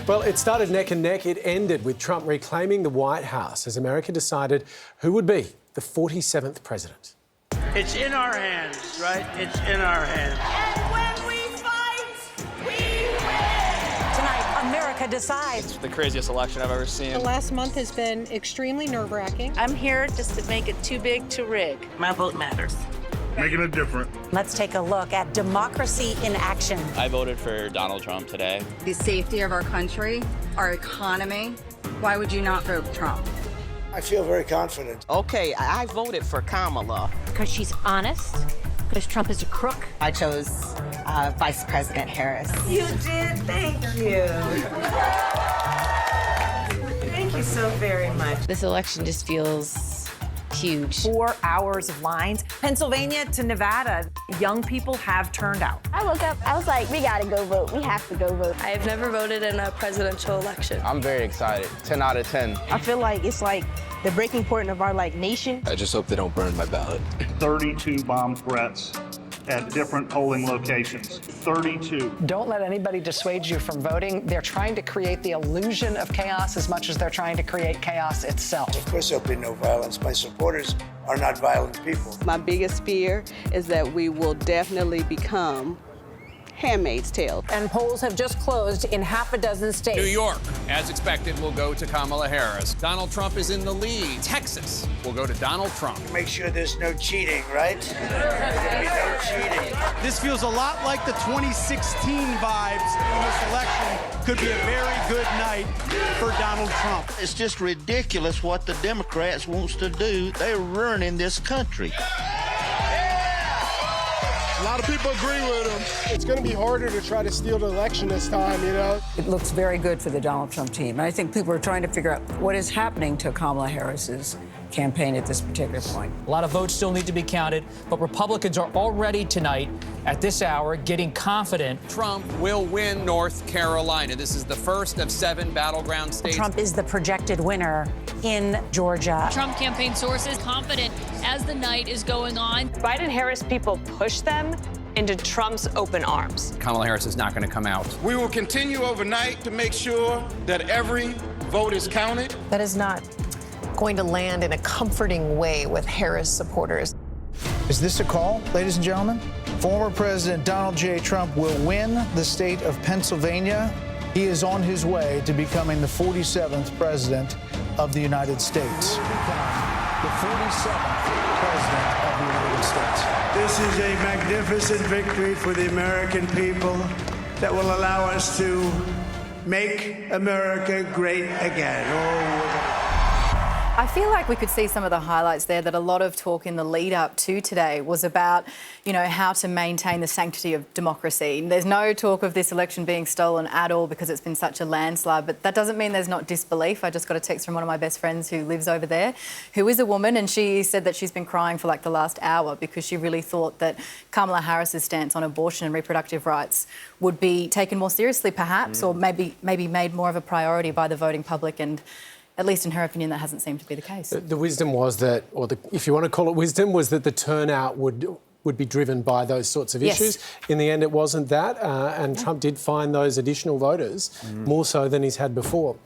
Well, it started neck and neck. It ended with Trump reclaiming the White House as America decided who would be the 47th president. It's in our hands, right? It's in our hands. And when we fight, we win! Tonight, America decides. It's the craziest election I've ever seen. The last month has been extremely nerve-wracking. I'm here just to make it too big to rig. My vote matters. Making it different. Let's take a look at democracy in action. I voted for Donald Trump today. The safety of our country, our economy. Why would you not vote Trump? I feel very confident. Okay, I voted for Kamala. Because she's honest, because Trump is a crook. I chose Vice President Harris. You did, thank you. Thank you so very much. This election just feels huge. 4 hours of lines. Pennsylvania to Nevada, young people have turned out. I woke up, I was like, we gotta go vote. We have to go vote. I have never voted in a presidential election. I'm very excited. 10 out of 10. I feel like it's like the breaking point of our nation. I just hope they don't burn my ballot. 32 bomb threats at different polling locations. 32. Don't let anybody dissuade you from voting. They're trying to create the illusion of chaos as much as they're trying to create chaos itself. Of course there'll be no violence. My supporters are not violent people. My biggest fear is that we will definitely become Handmaid's Tale. And polls have just closed in half a dozen states. New York, as expected, will go to Kamala Harris. Donald Trump is in the lead. Texas will go to Donald Trump. Make sure there's no cheating, right? There's gonna be no cheating. This feels a lot like the 2016 vibes in this election. Could be a very good night for Donald Trump. It's just ridiculous what the Democrats wants to do. They're ruining this country. A lot of people agree with him. It's going to be harder to try to steal the election this time, you know? It looks very good for the Donald Trump team. And I think people are trying to figure out what is happening to Kamala Harris's campaign at this particular point. A lot of votes still need to be counted, but Republicans are already tonight at this hour getting confident. Trump will win North Carolina. This is the first of 7 battleground states. Trump is the projected winner in Georgia. Trump campaign sources confident as the night is going on. Biden-Harris people push them into Trump's open arms. Kamala Harris is not going to come out. We will continue overnight to make sure that every vote is counted. That is not going to land in a comforting way with Harris supporters. Is this a call, ladies and gentlemen? Former President Donald J. Trump will win the state of Pennsylvania. He is on his way to becoming the 47th president of the United States. The 47th president of the United States. This is a magnificent victory for the American people that will allow us to make America great again. I feel like we could see some of the highlights there, that a lot of talk in the lead up to today was about, how to maintain the sanctity of democracy. There's no talk of this election being stolen at all because it's been such a landslide, but that doesn't mean there's not disbelief. I just got a text from one of my best friends who lives over there, who is a woman, and she said that she's been crying for like the last hour because she really thought that Kamala Harris's stance on abortion and reproductive rights would be taken more seriously perhaps, or maybe made more of a priority by the voting public, and at least in her opinion, that hasn't seemed to be the case. The wisdom was that, if you want to call it wisdom, was that the turnout would be driven by those sorts of issues. In the end, it wasn't that, and Trump did find those additional voters more so than he's had before.